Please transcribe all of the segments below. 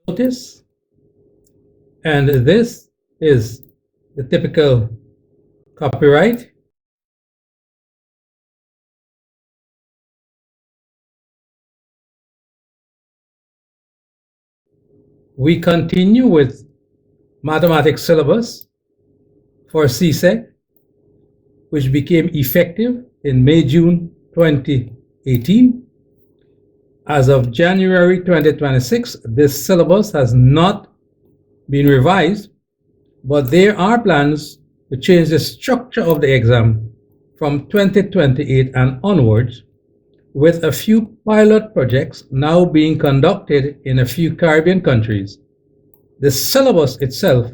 notice, and this is the typical copyright. We continue with mathematics syllabus for CSEC, which became effective in May-June 2018. As of January 2026, this syllabus has not been revised, but there are plans to change the structure of the exam from 2028 and onwards, with a few pilot projects now being conducted in a few Caribbean countries. The syllabus itself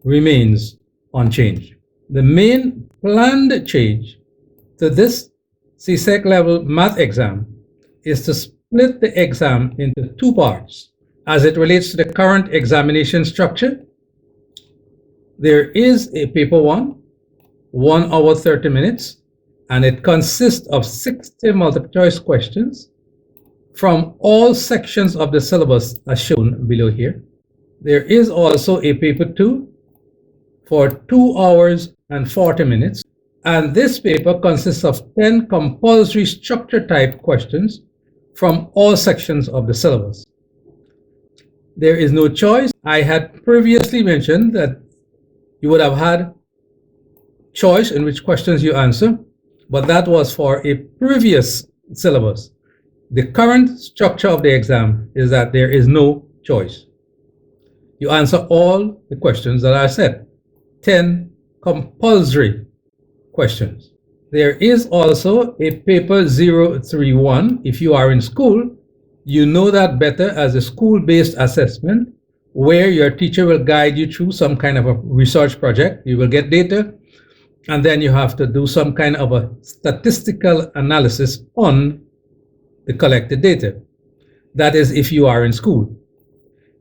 remains unchanged. The main planned change to this CSEC level math exam is to split the exam into two parts. As it relates to the current examination structure, there is a paper 1 hour 30 minutes, and it consists of 60 multiple choice questions from all sections of the syllabus as shown below here. There is also a paper 2 for 2 hours and 40 minutes, and this paper consists of 10 compulsory structure type questions from all sections of the syllabus. There is no choice. I had previously mentioned that you would have had choice in which questions you answer, but that was for a previous syllabus. The current structure of the exam is that there is no choice. You answer all the questions that are set, 10 compulsory questions. There is also a paper 031. If you are in school, you know that better as a school-based assessment where your teacher will guide you through some kind of a research project. You will get data, and then you have to do some kind of a statistical analysis on the collected data. That is if you are in school.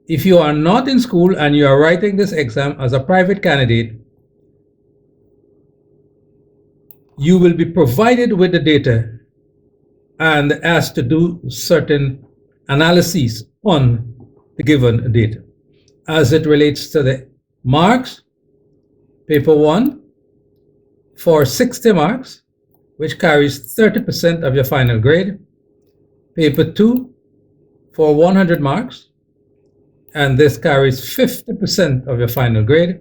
If you are not in school and you are writing this exam as a private candidate, you will be provided with the data and asked to do certain analyses on the given data. As it relates to the marks, paper 1 for 60 marks, which carries 30% of your final grade. Paper 2 for 100 marks, and this carries 50% of your final grade.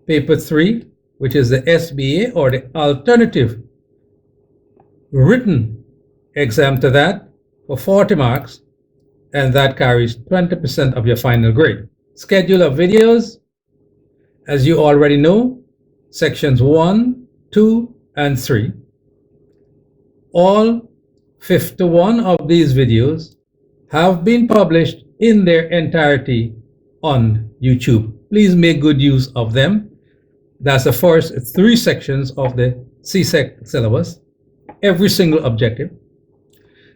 Paper 3, which is the SBA or the alternative written exam to that, for 40 marks, and that carries 20% of your final grade. Schedule of videos, as you already know, sections 1, 2, and 3. All 51 of these videos have been published in their entirety on YouTube. Please make good use of them. That's the first 3 sections of the CSEC syllabus, every single objective.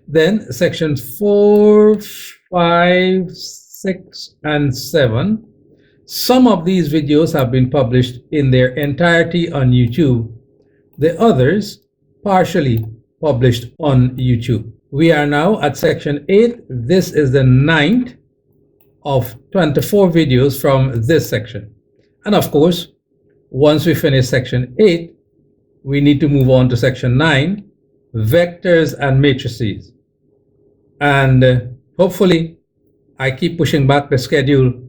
Then sections 4, 5, 6, and 7. Some of these videos have been published in their entirety on YouTube. The others partially published on YouTube. We are now at section 8. This is the 9th of 24 videos from this section. And of course, once we finish section 8, we need to move on to section 9, vectors and matrices. And hopefully, I keep pushing back the schedule.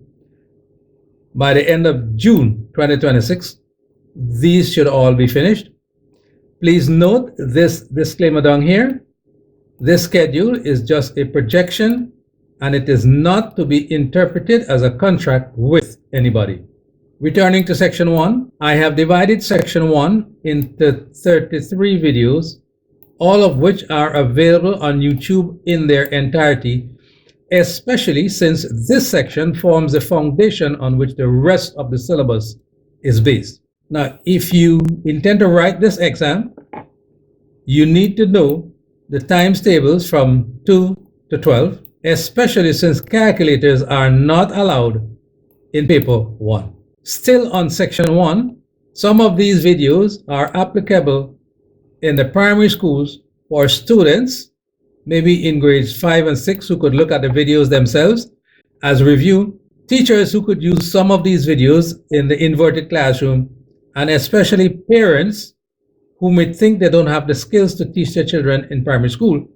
By the end of June 2026, these should all be finished. Please note this disclaimer down here. This schedule is just a projection, and it is not to be interpreted as a contract with anybody. Returning to section 1, I have divided section 1 into 33 videos, all of which are available on YouTube in their entirety, especially since this section forms the foundation on which the rest of the syllabus is based. Now, if you intend to write this exam, you need to know the times tables from 2 to 12, especially since calculators are not allowed in paper 1. Still on section 1, some of these videos are applicable in the primary schools for students, maybe in grades 5 and 6, who could look at the videos themselves. As a review, teachers who could use some of these videos in the inverted classroom, and especially parents who may think they don't have the skills to teach their children in primary school,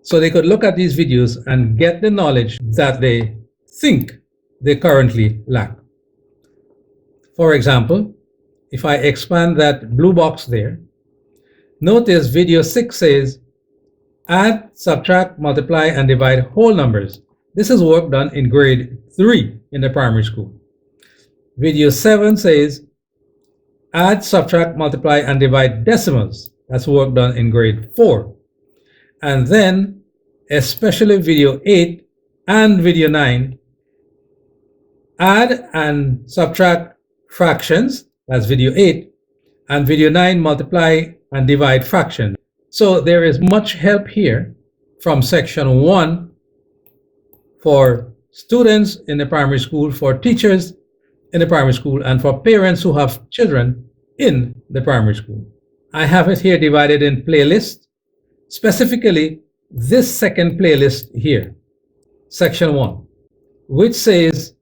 so they could look at these videos and get the knowledge that they think they currently lack. For example, if I expand that blue box there, notice video 6 says, add, subtract, multiply, and divide whole numbers. This is work done in grade 3 in the primary school. Video 7 says, add, subtract, multiply, and divide decimals. That's work done in grade 4. And then, especially video 8 and video 9, add and subtract fractions. That's video 8. And video 9, multiply and divide fractions. So there is much help here from section 1 for students in the primary school, for teachers in the primary school, and for parents who have children in the primary school. I have it here divided in playlists, specifically this second playlist here, section 1, which says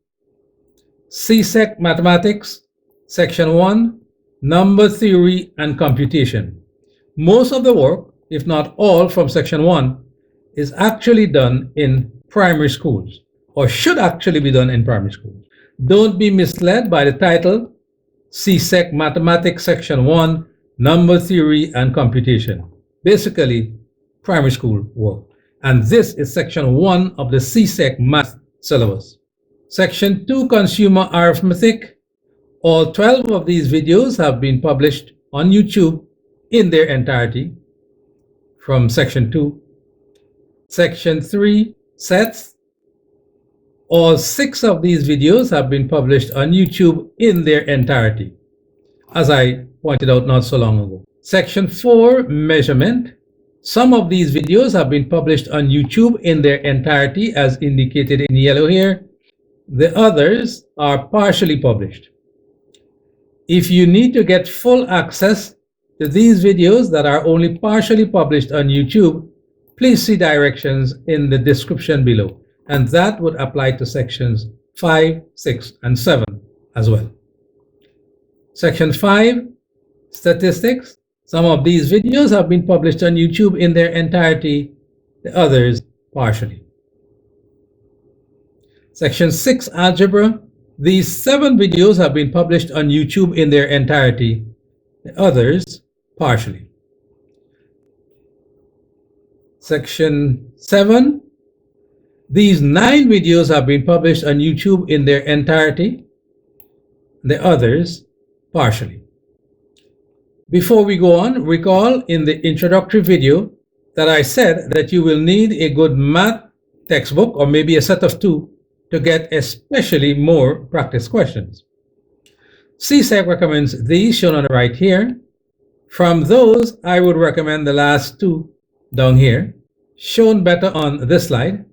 CSEC Mathematics, section 1, Number Theory and Computation. Most of the work, if not all, from section 1 is actually done in primary schools, or should actually be done in primary schools. Don't be misled by the title, CSEC Mathematics Section 1, Number Theory and Computation. Basically, primary school work. And this is section 1 of the CSEC Math syllabus. Section 2, Consumer Arithmetic. All 12 of these videos have been published on YouTube in their entirety from section 2. Section 3, Sets. All 6 of these videos have been published on YouTube in their entirety, as I pointed out not so long ago. Section 4, Measurement. Some of these videos have been published on YouTube in their entirety, as indicated in yellow here. The others are partially published. If you need to get full access to these videos that are only partially published on YouTube, please see directions in the description below, and that would apply to sections 5, 6, and 7 as well. Section 5, Statistics. Some of these videos have been published on YouTube in their entirety, the others partially. Section 6, Algebra. These 7 videos have been published on YouTube in their entirety, the others partially. Section 7, these 9 videos have been published on YouTube in their entirety, the others partially. Before we go on, recall in the introductory video that I said that you will need a good math textbook, or maybe a set of 2, to get especially more practice questions. CSEC recommends these shown on the right here. From those, I would recommend the last 2 down here, shown better on this slide.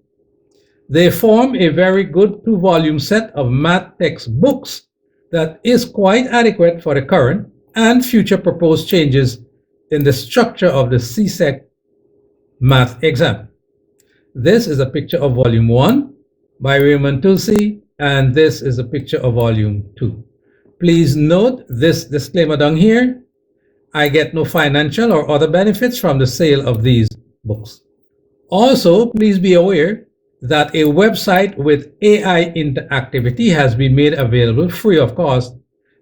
They form a very good 2-volume set of math textbooks that is quite adequate for the current and future proposed changes in the structure of the CSEC math exam. This is a picture of volume 1 by Raymond Tulsi, and this is a picture of volume 2. Please note this disclaimer down here. I get no financial or other benefits from the sale of these books. Also, please be aware that a website with AI interactivity has been made available free of cost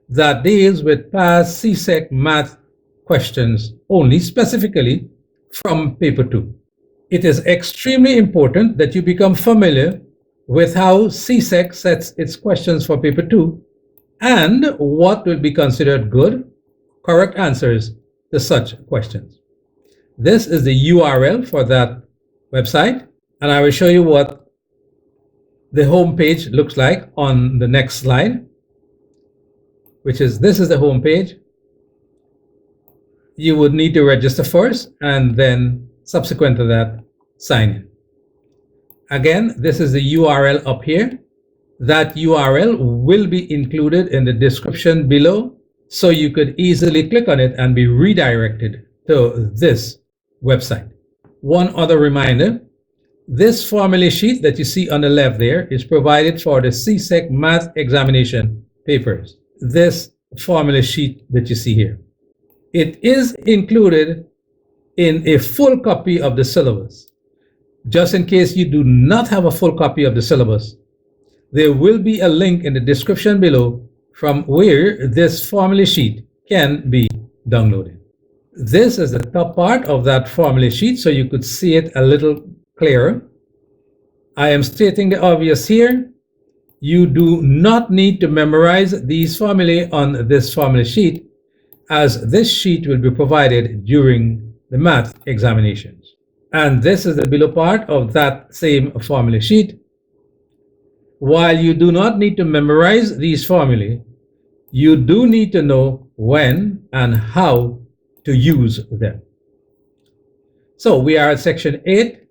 that deals with past CSEC math questions only, specifically from paper 2. It is extremely important that you become familiar with how CSEC sets its questions for paper 2 and what will be considered good, correct answers to such questions. This is the URL for that website, and I will show you what the home page looks like on the next slide, which is, this is the home page. You would need to register first, and then subsequent to that, sign in. Again, this is the URL up here. That URL will be included in the description below, so you could easily click on it and be redirected to this website. One other reminder, This formula sheet that you see on the left there is provided for the CSEC math examination papers. This formula sheet that you see here. It is included in a full copy of the syllabus. Just in case you do not have a full copy of the syllabus, there will be a link in the description below from where this formula sheet can be downloaded. This is the top part of that formula sheet, so you could see it a little clearer. I am stating the obvious here. You do not need to memorize these formulae on this formula sheet, as this sheet will be provided during the math examinations. And this is the below part of that same formula sheet. While you do not need to memorize these formulae, you do need to know when and how to use them. So we are at section 8,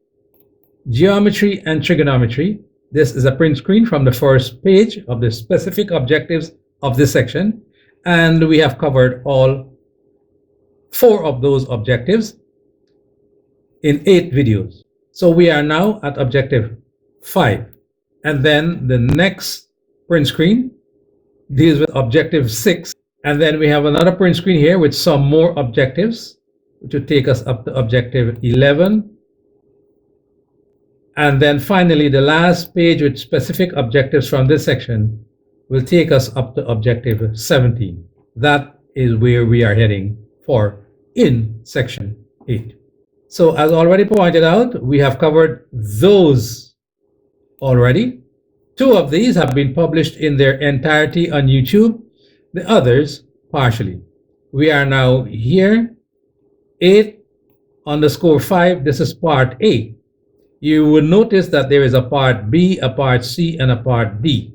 Geometry and Trigonometry. This is a print screen from the first page of the specific objectives of this section, and we have covered all 4 of those objectives in 8 videos. So we are now at objective 5, and then the next print screen deals with objective 6, and then we have another print screen here with some more objectives, which will take us up to objective 11. And then finally, the last page with specific objectives from this section will take us up to objective 17. That is where we are heading for in section 8. So as already pointed out, we have covered those already. 2 of these have been published in their entirety on YouTube, the others partially. We are now here, 8_5, this is part A. You will notice that there is a part B, a part C, and a part D.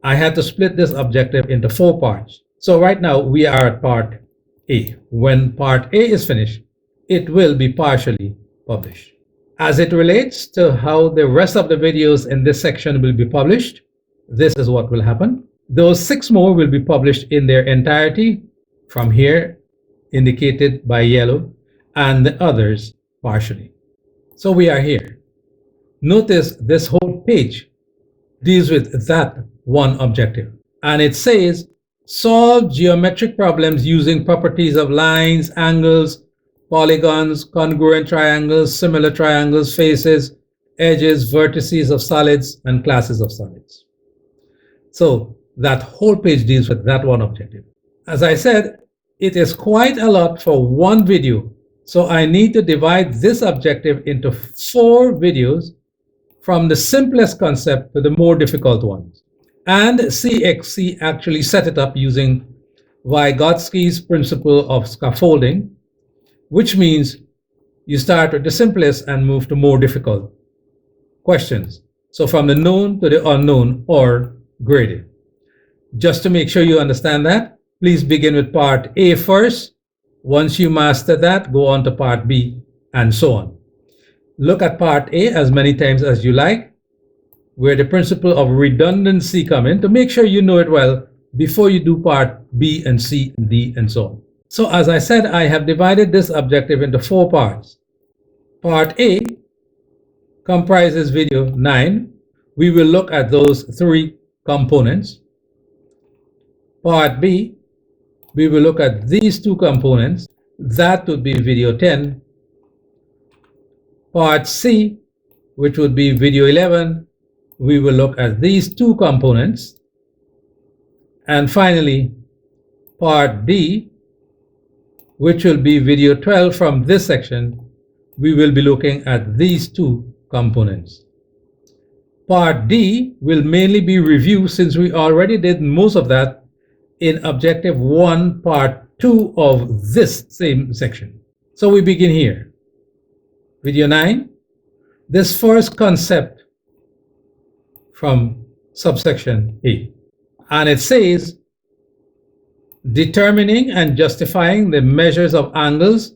I had to split this objective into 4 parts. So right now we are at part A. When part A is finished, it will be partially published. As it relates to how the rest of the videos in this section will be published, this is what will happen. Those 6 more will be published in their entirety from here, indicated by yellow, and the others partially. So we are here. Notice this whole page deals with that one objective. And it says, solve geometric problems using properties of lines, angles, polygons, congruent triangles, similar triangles, faces, edges, vertices of solids, and classes of solids. So that whole page deals with that one objective. As I said, it is quite a lot for one video. So I need to divide this objective into 4 videos, from the simplest concept to the more difficult ones. And CXC actually set it up using Vygotsky's principle of scaffolding, which means you start with the simplest and move to more difficult questions. So from the known to the unknown, or graded. Just to make sure you understand that, please begin with part A first. Once you master that, go on to part B, and so on. Look at part A as many times as you like, where the principle of redundancy comes in, to make sure you know it well before you do part B and C and D and so on. So as I said, I have divided this objective into 4 parts. Part A comprises video 9. We will look at those 3 components. Part B, we will look at these 2 components. That would be video 10. Part C, which would be video 11, we will look at these 2 components. And finally, part D, which will be video 12 from this section, we will be looking at these 2 components. Part D will mainly be review, since we already did most of that in objective 1, part 2 of this same section. So we begin here. Video 9, this first concept from subsection A. And it says, determining and justifying the measures of angles.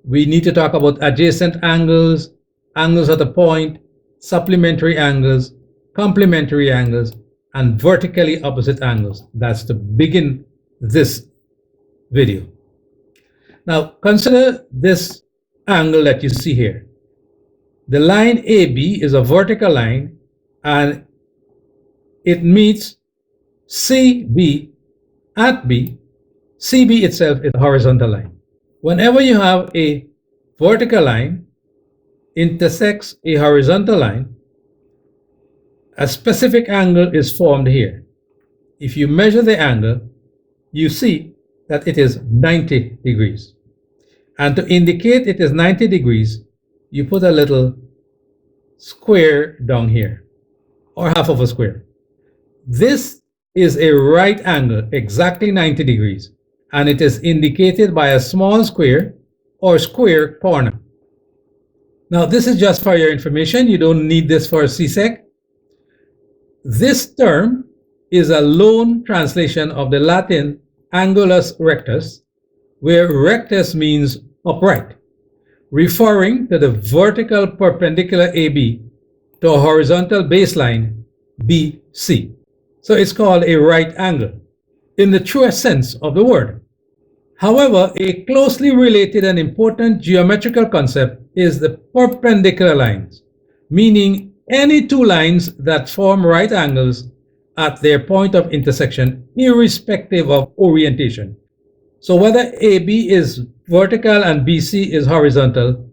We need to talk about adjacent angles, angles at a point, supplementary angles, complementary angles, and vertically opposite angles. That's to begin this video. Now consider this angle that you see here. The line AB is a vertical line and it meets CB at B. CB itself is a horizontal line. Whenever you have a vertical line intersects a horizontal line, a specific angle is formed here. If you measure the angle, you see that it is 90 degrees. And to indicate it is 90 degrees, you put a little square down here, or half of a square. This is a right angle, exactly 90 degrees, and it is indicated by a small square or square corner. Now, this is just for your information. You don't need this for CSEC. This term is a loan translation of the Latin angulus rectus, where rectus means upright, referring to the vertical perpendicular AB to a horizontal baseline BC. So it's called a right angle in the truest sense of the word. However, a closely related and important geometrical concept is the perpendicular lines, meaning any two lines that form right angles at their point of intersection, irrespective of orientation. So whether AB is vertical and BC is horizontal,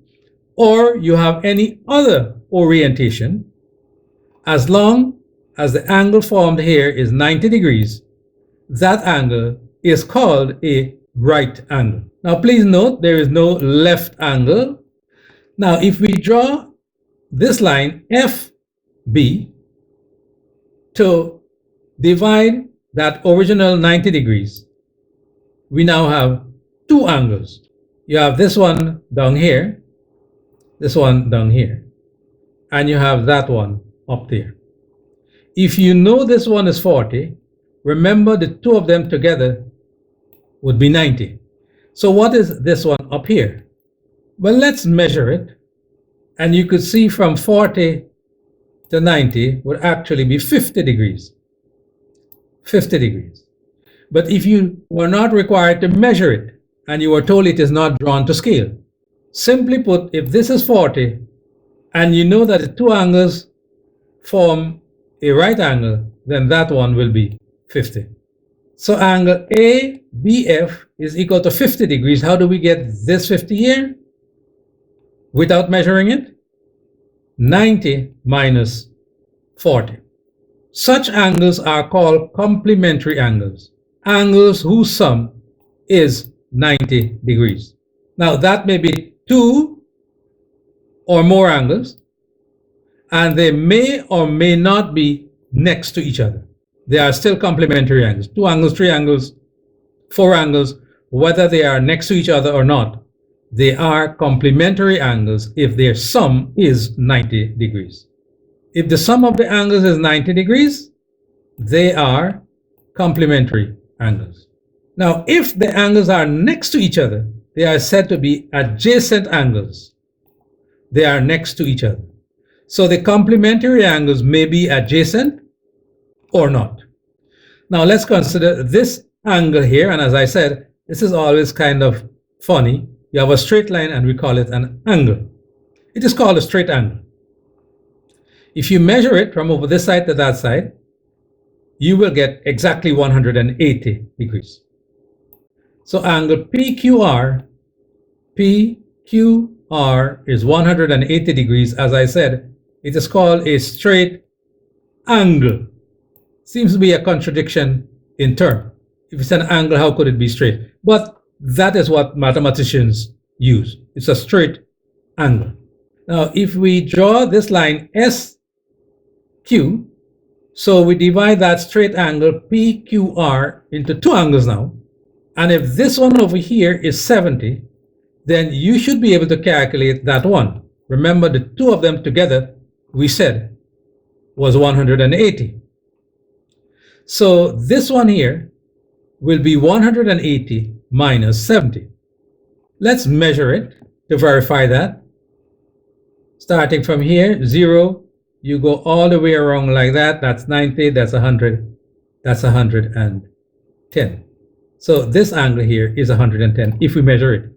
or you have any other orientation, as long as the angle formed here is 90 degrees, that angle is called a right angle. Now, please note there is no left angle. Now, if we draw this line FB to divide that original 90 degrees, we now have two angles. You have this one down here, this one down here, and you have that one up there. If you know this one is 40, remember the two of them together would be 90. So what is this one up here? Well, let's measure it. And you could see from 40 to 90 would actually be 50 degrees. 50 degrees. But if you were not required to measure it and you were told it is not drawn to scale, simply put, if this is 40 and you know that the two angles form a right angle, then that one will be 50. So angle ABF is equal to 50 degrees. How do we get this 50 here? Without measuring it? 90 minus 40. Such angles are called complementary angles, angles whose sum is 90 degrees. Now that may be two or more angles, and they may or may not be next to each other. They are still complementary angles. Two angles, three angles, four angles, whether they are next to each other or not, they are complementary angles if their sum is 90 degrees. If the sum of the angles is 90 degrees, they are complementary angles. Now, if the angles are next to each other, they are said to be adjacent angles. They are next to each other. So the complementary angles may be adjacent or not. Now let's consider this angle here. And as I said, this is always kind of funny. You have a straight line and we call it an angle. It is called a straight angle. If you measure it from over this side to that side, you will get exactly 180 degrees. So angle PQR is 180 degrees. As I said, it is called a straight angle. Seems to be a contradiction in term. If it's an angle, how could it be straight? But that is what mathematicians use. It's a straight angle. Now, if we draw this line SQ, so we divide that straight angle PQR into two angles now. And if this one over here is 70, then you should be able to calculate that one. Remember, the two of them together, we said, was 180. So this one here will be 180 minus 70. Let's measure it to verify that. Starting from here, 0, you go all the way around like that. That's 90, that's 100, that's 110. So this angle here is 110 if we measure it.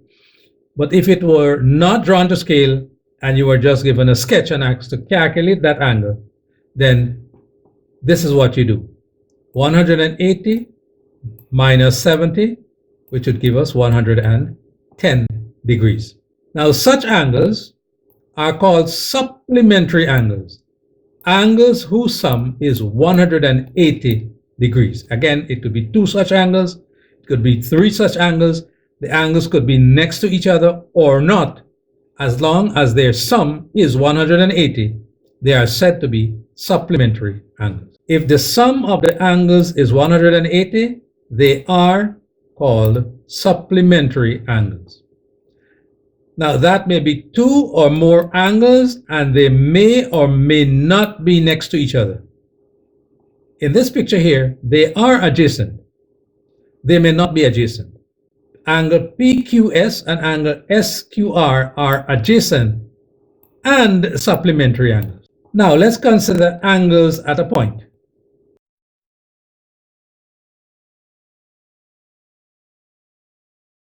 But if it were not drawn to scale, and you were just given a sketch and asked to calculate that angle, then this is what you do. 180 minus 70, which would give us 110 degrees. Now, such angles are called supplementary angles. Angles whose sum is 180 degrees. Again, it could be two such angles, it could be three such angles. The angles could be next to each other or not. As long as their sum is 180, they are said to be supplementary angles. If the sum of the angles is 180, they are called supplementary angles. Now, that may be two or more angles, and they may or may not be next to each other. In this picture here, they are adjacent. They may not be adjacent. Angle PQS and angle SQR are adjacent and supplementary angles. Now, let's consider angles at a point.